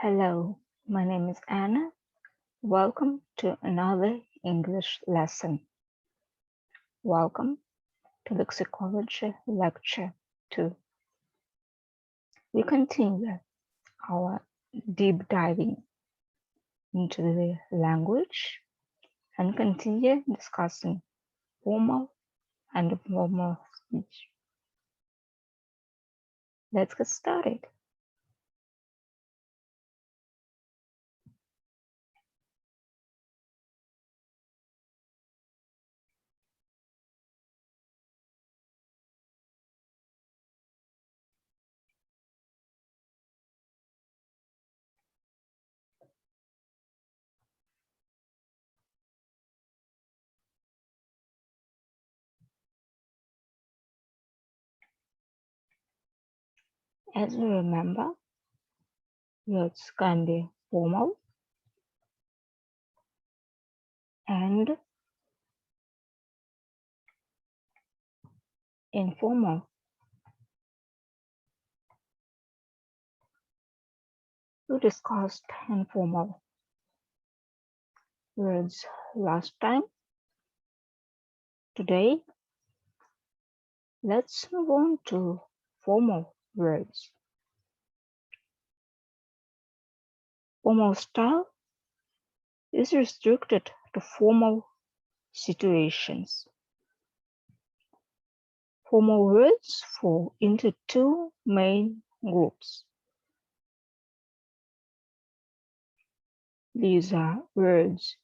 Hello, my name is Anna. Welcome to another English lesson. Welcome to Lexicology Lecture 2. We continue our deep diving into the language and continue discussing formal and informal speech. Let's get started. As we remember, words can be formal and informal. We discussed informal words last time. Today, let's move on to formal words. Formal style is restricted to formal situations. Formal words fall into two main groups. These are words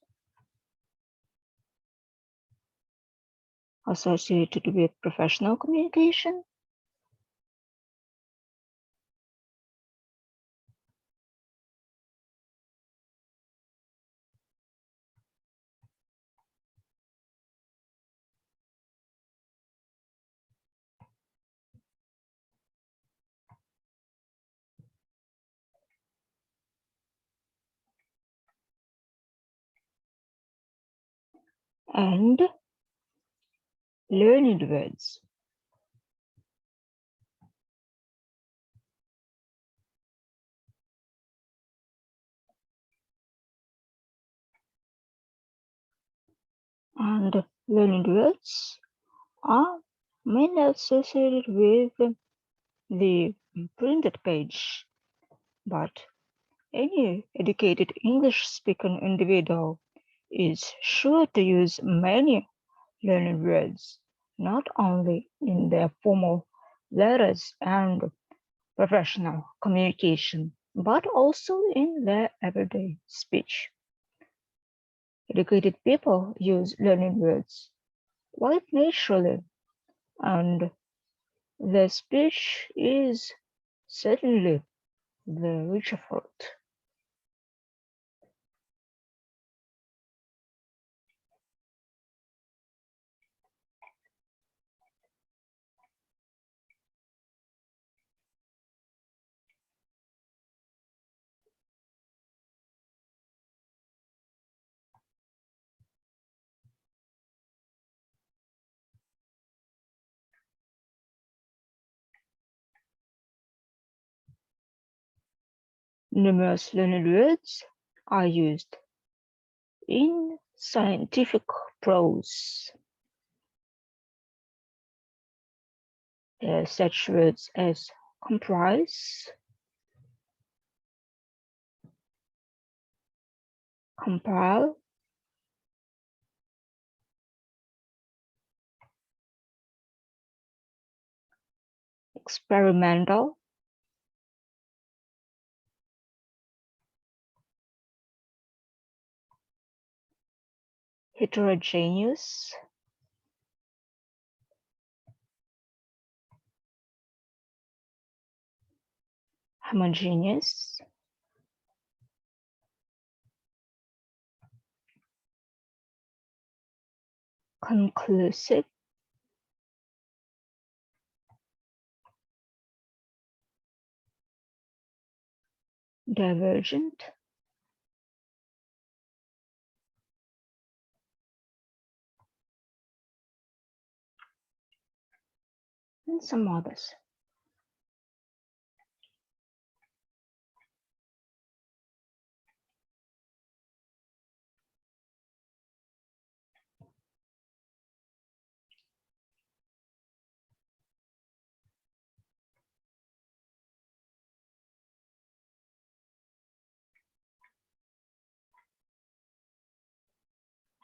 associated with professional communication and learned words. And learned words are mainly associated with the printed page, but any educated English-speaking individual is sure to use many learned words, not only in their formal letters and professional communication, but also in their everyday speech. Educated people use learned words quite naturally, and their speech is certainly the richer fruit. Numerous learned words are used in scientific prose. There are such words as comprise, compile, experimental, heterogeneous, homogeneous, conclusive, divergent, and some others.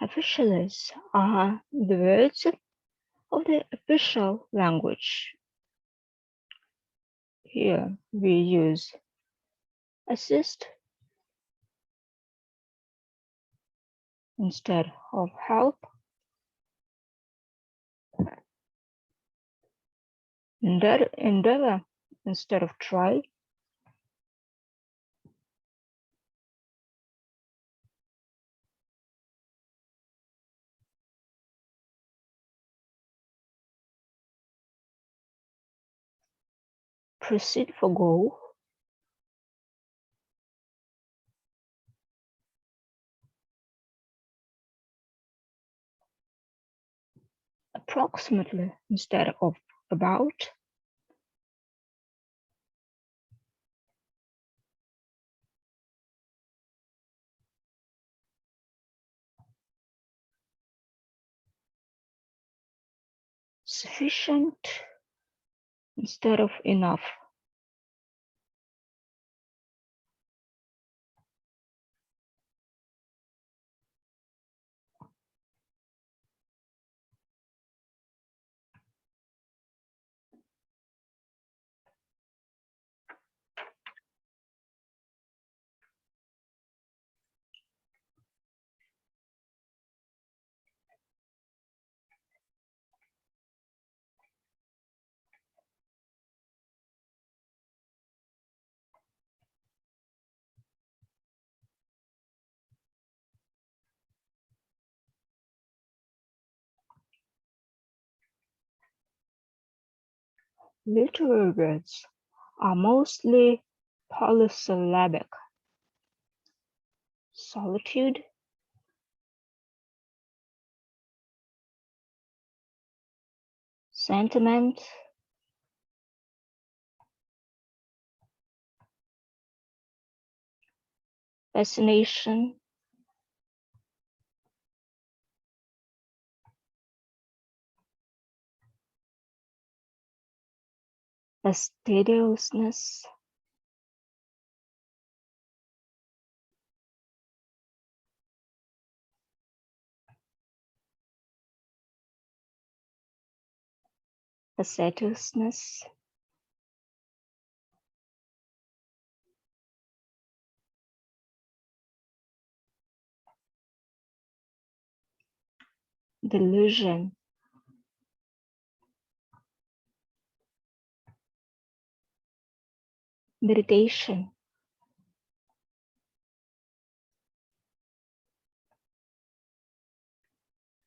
Officials are the words of the official language. Here we use assist instead of help, endeavor instead of try, proceed for goal, approximately instead of about, sufficient instead of enough, literary words are mostly polysyllabic. Solitude, sentiment, fascination, fastidiousness, facetiousness, delusion, meditation,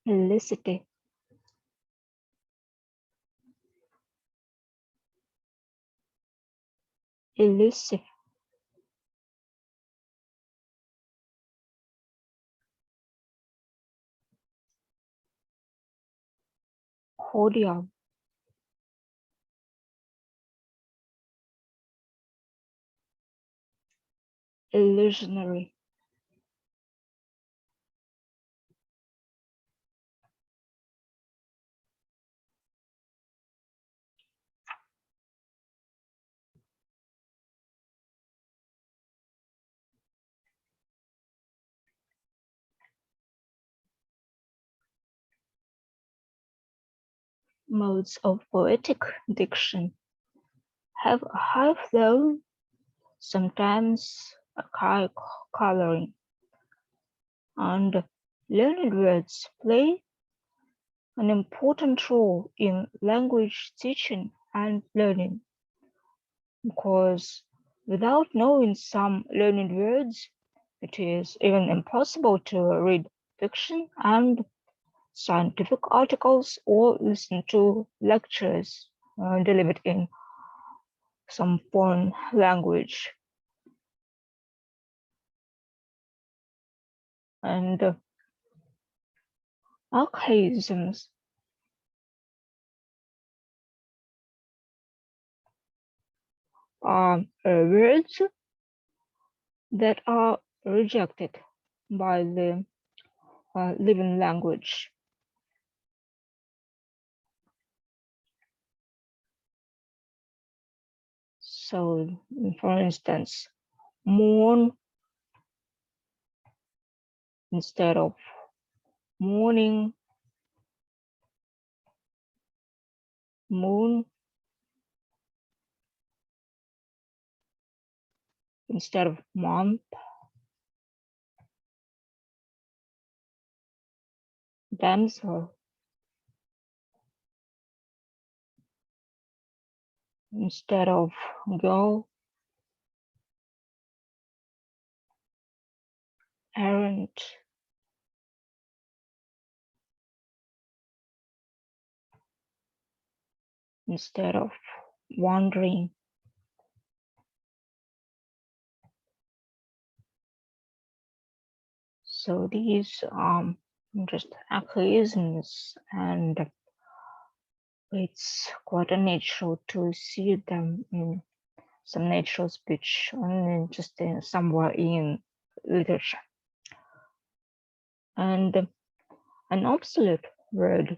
felicity, elusive, cordial, illusionary, modes of poetic diction have a high flow, sometimes archaic coloring, and learned words play an important role in language teaching and learning, because without knowing some learned words, it is even impossible to read fiction and scientific articles or listen to lectures delivered in some foreign language. And archaisms are words that are rejected by the living language. So, for instance, mourn instead of morning, moon, instead of month, damsel, instead of girl, errant, instead of wandering. So these just archaisms, and it's quite unnatural to see them in some natural speech, only just somewhere in literature. And an obsolete word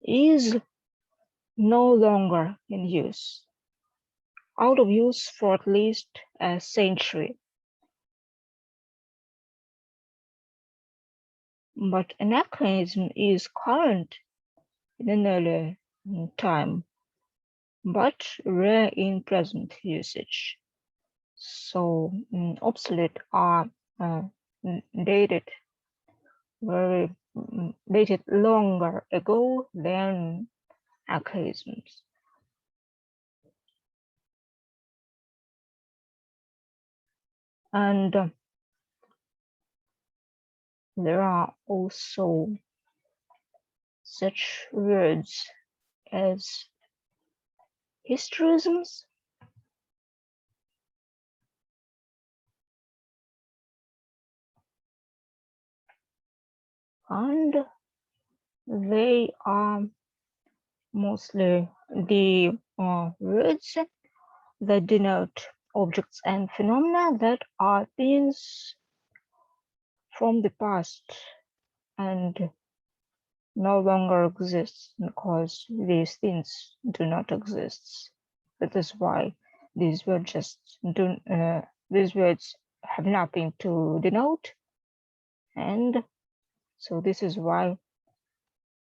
is no longer in use, out of use for at least a century. But anachronism is current in an earlier time, but rare in present usage. So obsolete are dated dated longer ago than archaisms. And there are also such words as historisms, and they are mostly the words that denote objects and phenomena that are things from the past and no longer exist because these things do not exist. That is why these words just do. These words have nothing to denote, and so this is why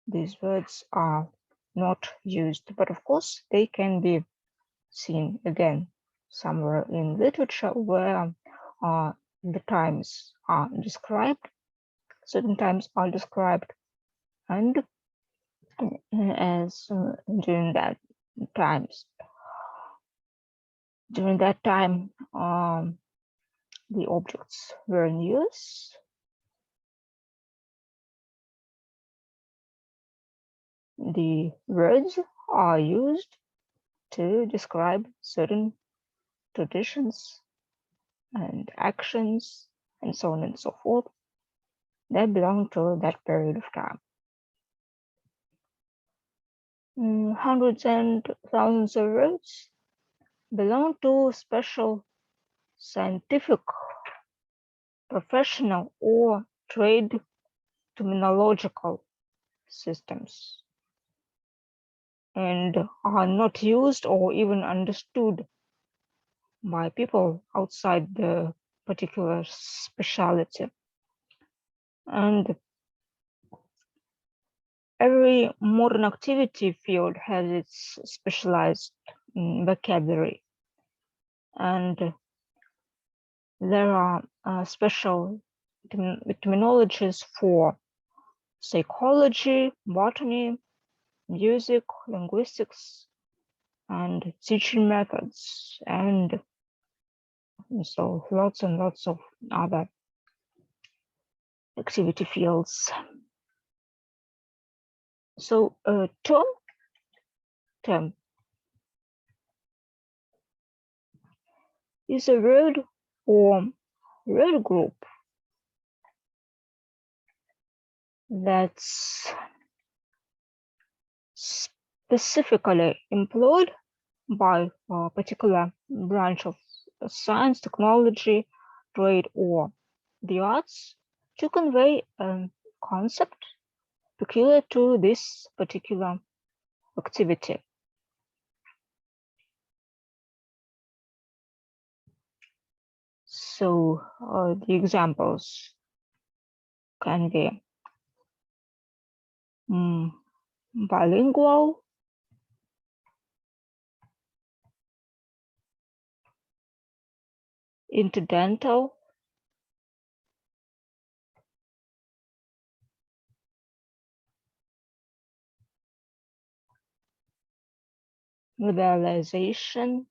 these words are not used. But of course, they can be seen again somewhere in literature where the times are described. Certain times are described, and as during that time the objects were in use, the words are used to describe certain traditions and actions and so on and so forth that belong to that period of time. Hundreds and thousands of words belong to special scientific, professional, or trade terminological systems and are not used or even understood by people outside the particular specialty. And every modern activity field has its specialized vocabulary, and there are special terminologies for psychology, botany, music, linguistics, and teaching methods, and so lots and lots of other activity fields. So term is a word or word group that's specifically employed by a particular branch of science, technology, trade, or the arts to convey a concept peculiar to this particular activity. So the examples can be bilingual, interdental, liberalization,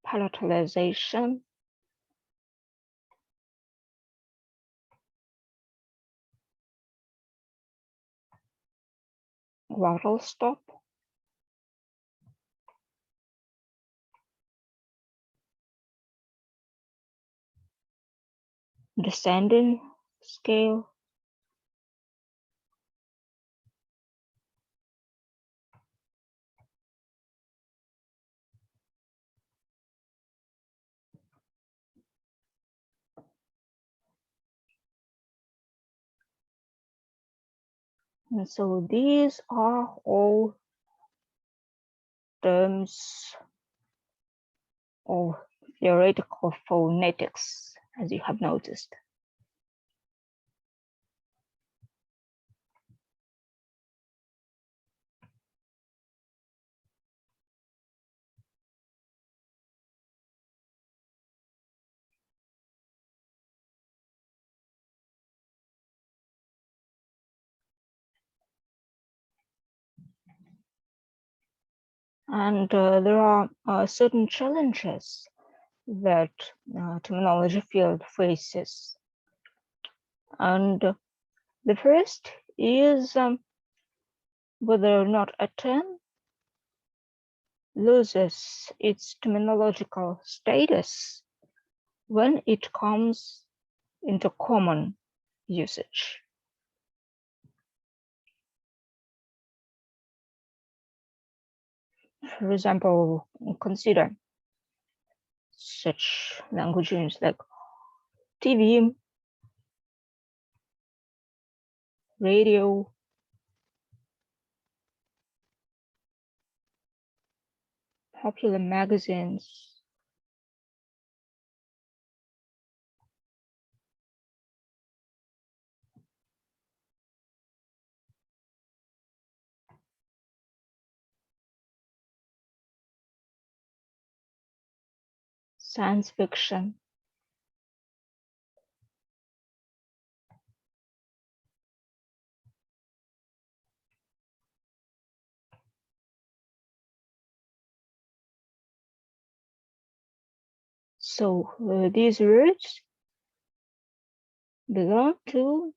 palatalization, glottal stop, descending scale, and so these are all terms of theoretical phonetics, as you have noticed. And there are certain challenges that terminology field faces. And the first is whether or not a term loses its terminological status when it comes into common usage. For example, consider such language units like TV, radio, popular magazines, science fiction. So these words belong to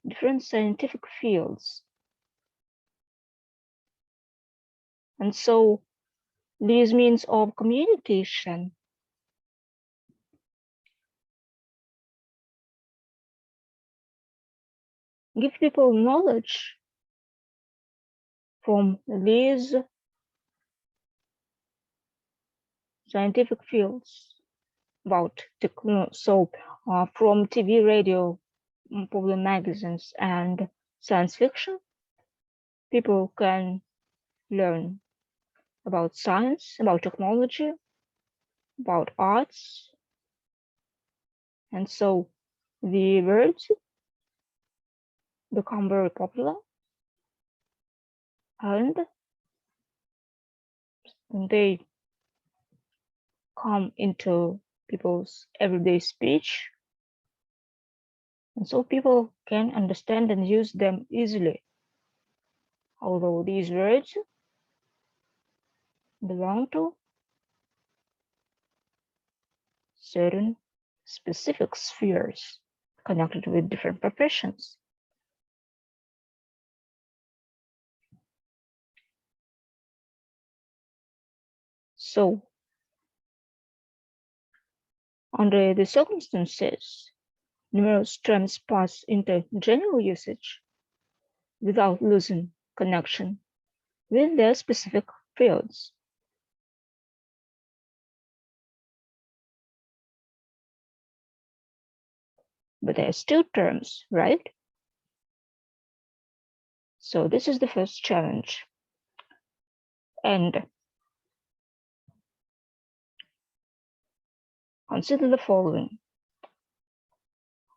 different scientific fields. And so these means of communication give people knowledge from these scientific fields about technology. So from TV, radio, popular magazines, and science fiction, people can learn about science, about technology, about arts. And so the words become very popular, and they come into people's everyday speech. And so people can understand and use them easily. Although these words belong to certain specific spheres connected with different professions. So, under the circumstances, numerous terms pass into general usage without losing connection with their specific fields. But they are still terms, right? So this is the first challenge. And consider the following.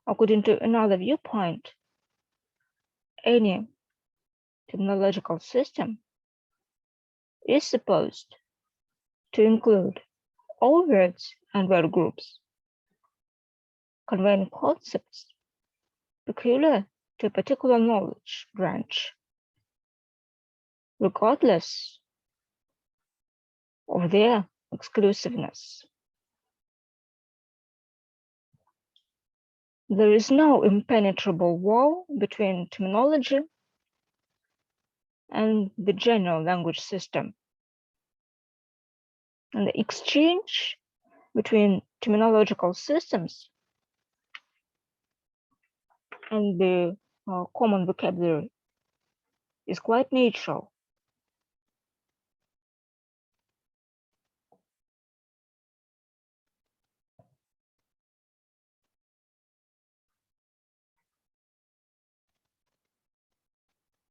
According to another viewpoint, any technological system is supposed to include all words and word groups conveying concepts peculiar to a particular knowledge branch, regardless of their exclusiveness. There is no impenetrable wall between terminology and the general language system. And the exchange between terminological systems and the common vocabulary is quite natural.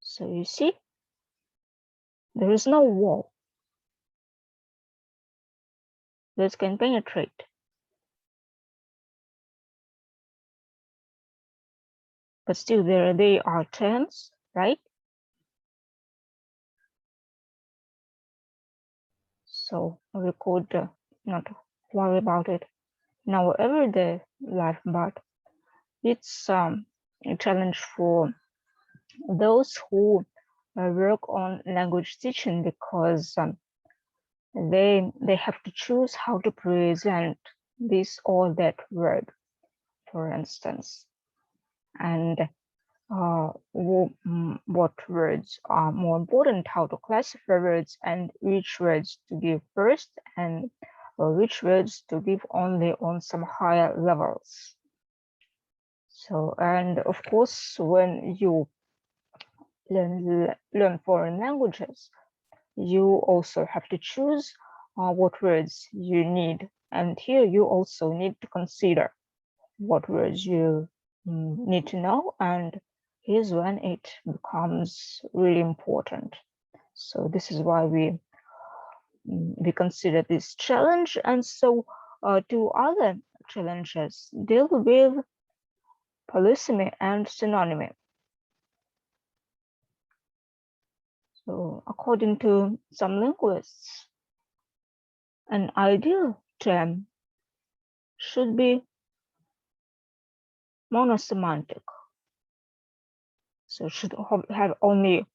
So you see, there is no wall that can penetrate. But still they are terms, right? So we could not worry about it in our everyday life, but it's a challenge for those who work on language teaching, because they have to choose how to present this or that word, for instance, and what words are more important, how to classify words, and which words to give first, and which words to give only on some higher levels. So, and of course, when you learn foreign languages, you also have to choose what words you need. And here you also need to consider what words you need to know. And here's when it becomes really important. So this is why we consider this challenge. And so two other challenges deal with polysemy and synonymy. So according to some linguists, an ideal term should be monosemantic. So it should have only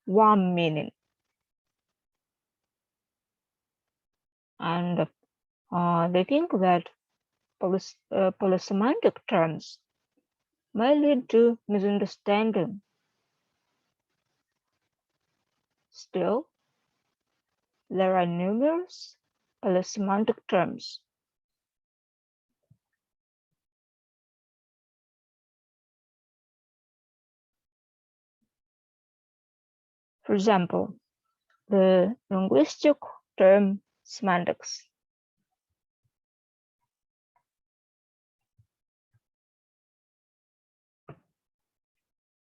one meaning. And they think that polysemantic terms may lead to misunderstanding. Still, there are numerous polysemantic terms. For example, the linguistic term semantics.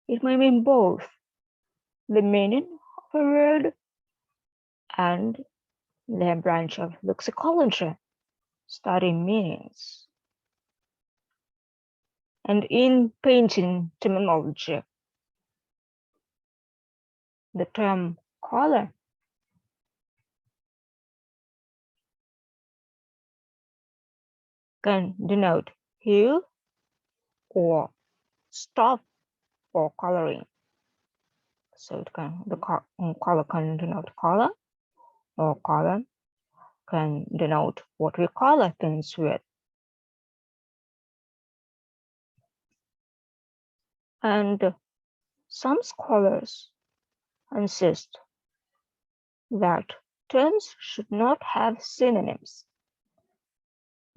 It may mean both the meaning of a word and the branch of lexicology, studying meanings. And in painting terminology, the term color can denote hue or stuff for coloring. So the color can denote color, or color can denote what we color things with. And some scholars insist that terms should not have synonyms,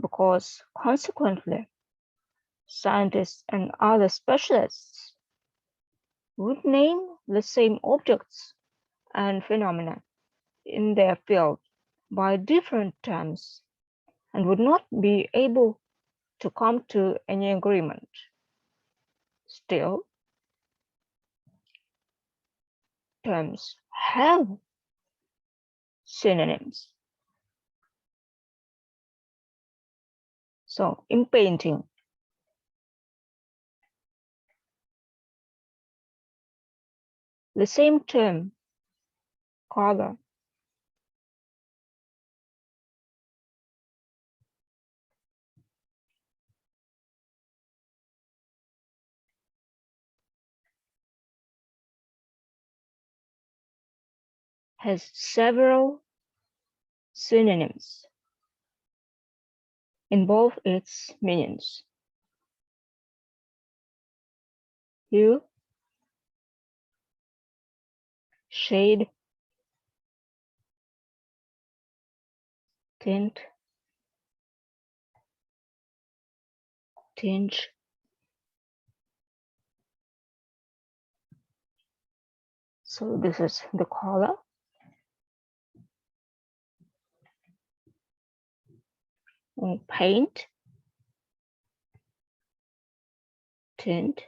because consequently, scientists and other specialists would name the same objects and phenomena in their field by different terms and would not be able to come to any agreement. Still, terms have synonyms. So in painting, the same term, color, has several synonyms in both its meanings. Hue, shade, tint, tinge, so this is the color. Paint, tint,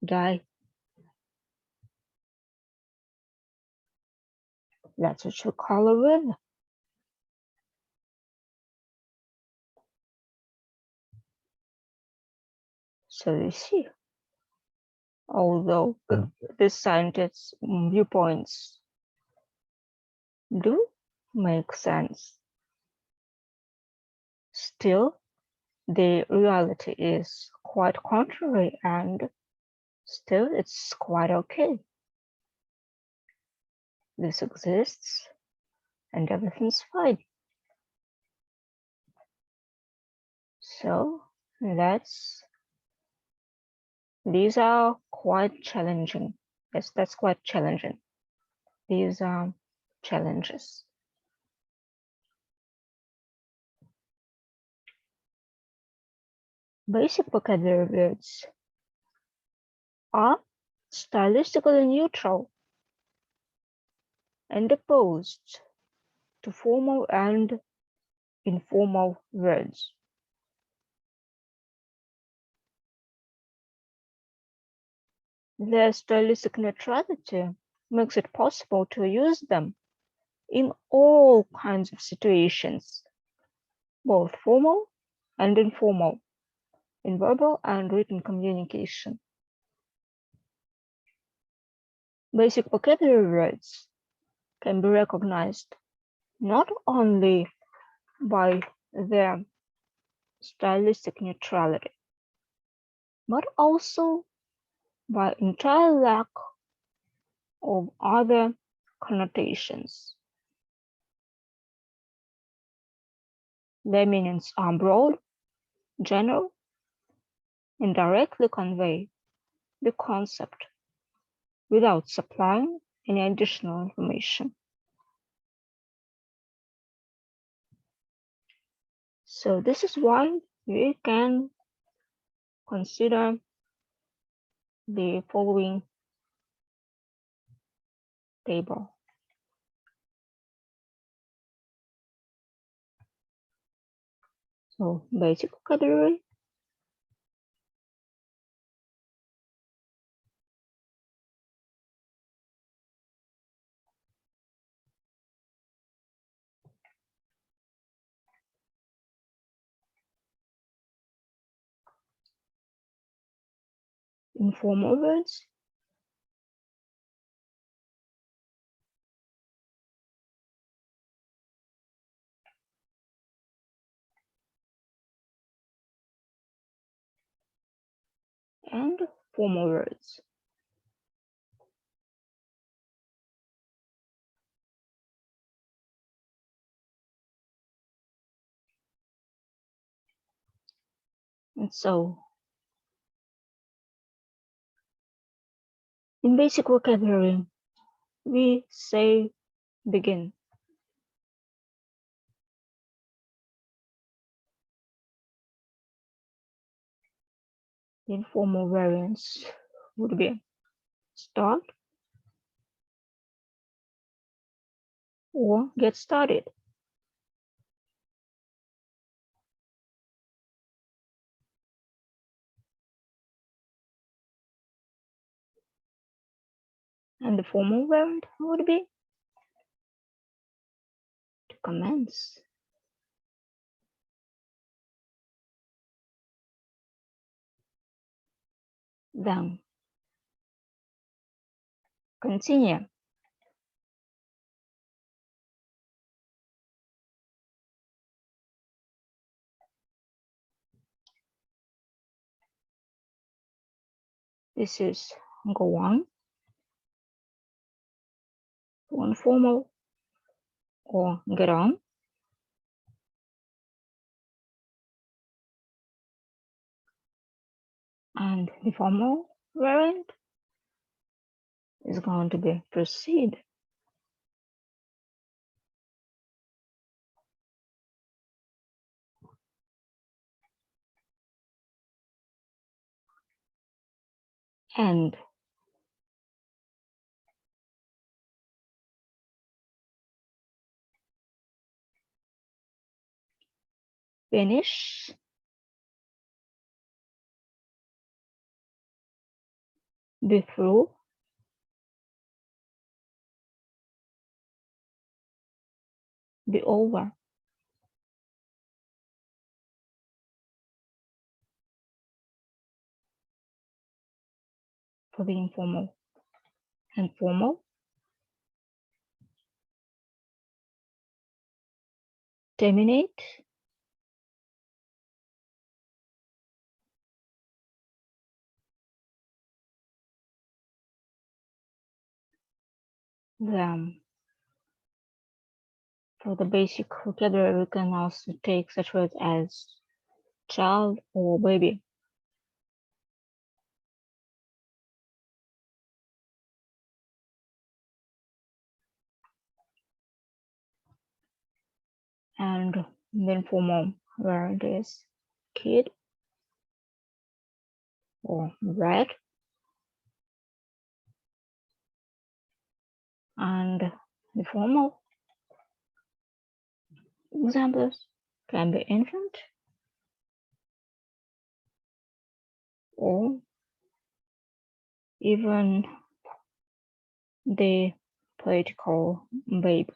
dye. That's what you color with. So you see, although the scientists' viewpoints do make sense, still the reality is quite contrary, and still it's quite okay. This exists and everything's fine. So these are quite challenging. Yes, that's quite challenging. These are challenges. Basic vocabulary words are stylistically neutral and opposed to formal and informal words. Their stylistic neutrality makes it possible to use them in all kinds of situations, both formal and informal, in verbal and written communication. Basic vocabulary words can be recognized not only by their stylistic neutrality, but also by entire lack of other connotations. Their meanings are broad, general, and directly convey the concept without supplying any additional information. So this is why we can consider the following table. So basic vocabulary, informal words, and formal words. And so in basic vocabulary, we say begin. The informal variants would be start or get started. And the formal variant would be to commence. Then continue. This is go on to informal or get on. And the formal variant is going to be proceed. And finish. Be through. Be over. For the informal and formal. Terminate. Then for the basic vocabulary, we can also take such words as child or baby. And then formal variant is kid or rat. And the formal examples can be infant or even the political babe.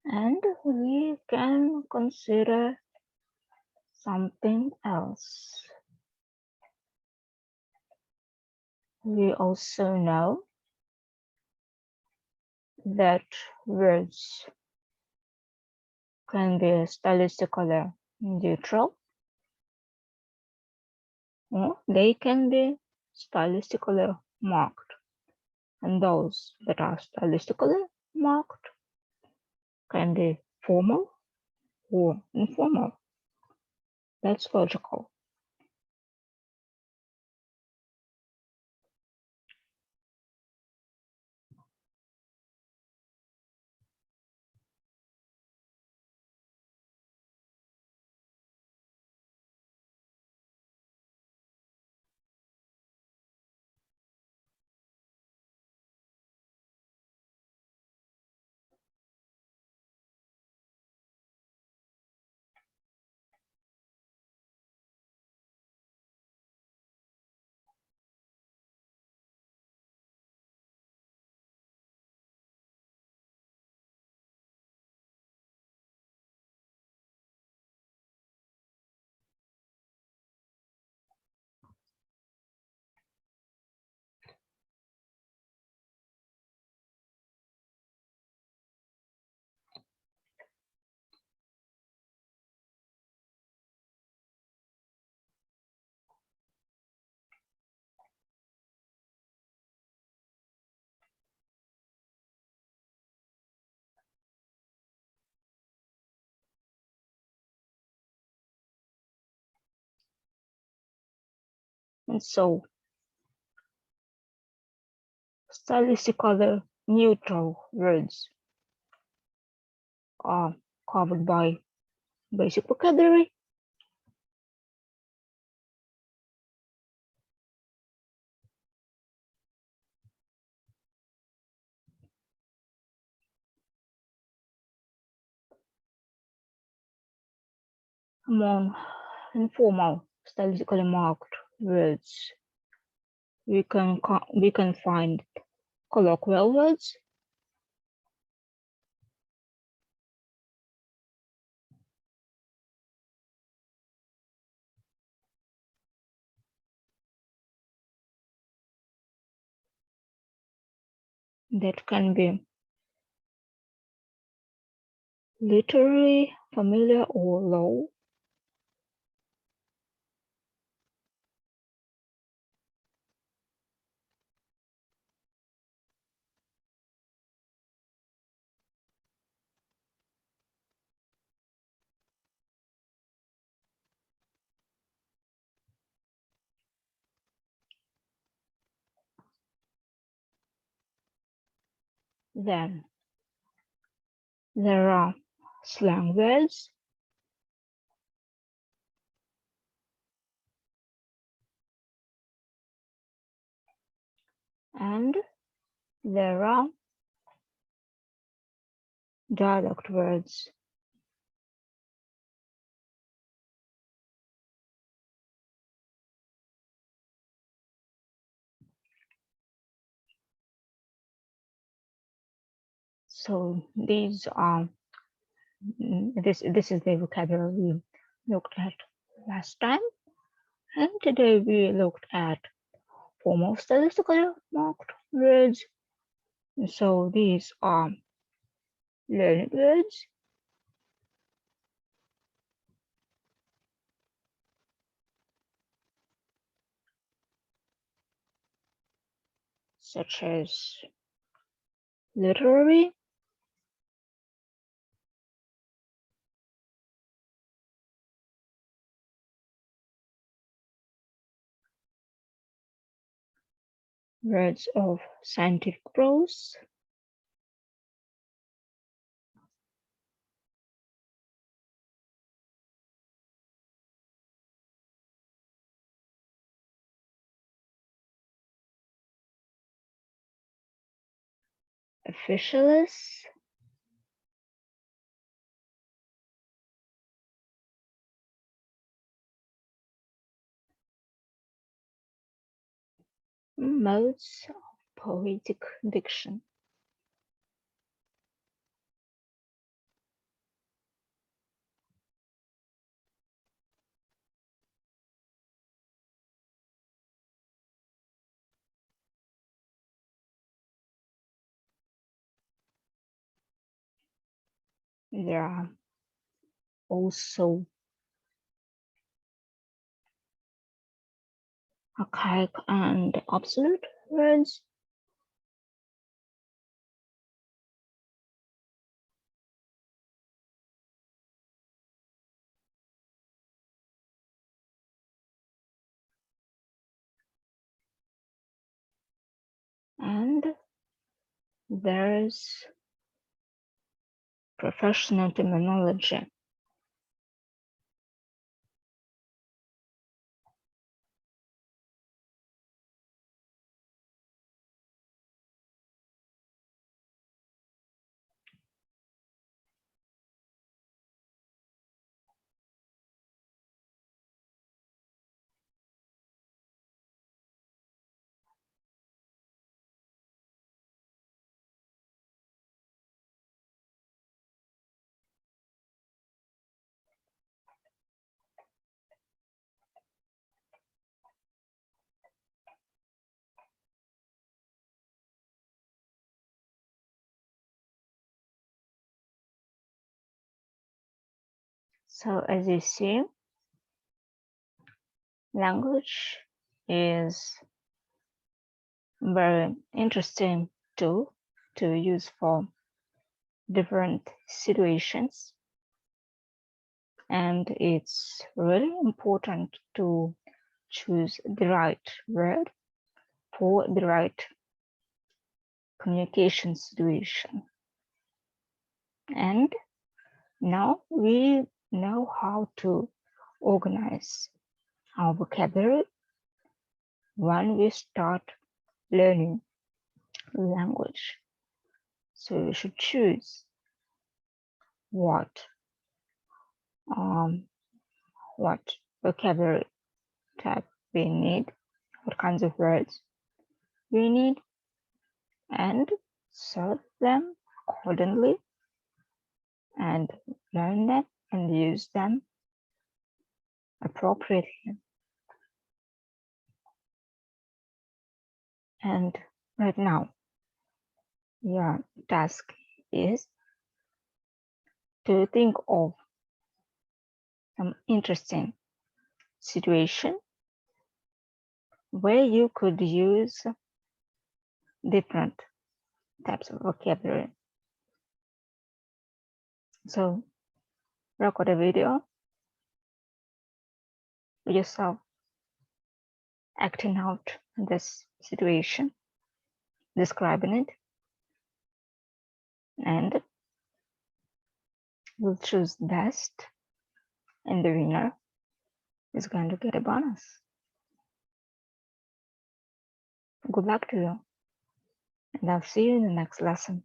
And we can consider something else. We also know that words can be stylistically neutral, or they can be stylistically marked. And those that are stylistically marked can be formal or informal. That's logical. And so stylistically neutral words are covered by basic vocabulary. Among informal, stylistically marked words, we can find colloquial words, that can be literally familiar or low. Then there are slang words, and there are dialect words. So these are this is the vocabulary we looked at last time, and today we looked at formal stylistically marked words. So these are learned words, such as literary, words of scientific prose, officialist, modes of poetic diction. There are also archaic and absolute words, and there's professional terminology. So as you see, language is very interesting tool to use for different situations, and it's really important to choose the right word for the right communication situation. And now we know how to organize our vocabulary when we start learning language. So we should choose what what vocabulary type we need, what kinds of words we need, and sort them accordingly and learn them and use them appropriately. And right now, your task is to think of some interesting situation where you could use different types of vocabulary. So record a video of yourself acting out this situation, describing it, and we'll choose best, and the winner is going to get a bonus. Good luck to you, and I'll see you in the next lesson.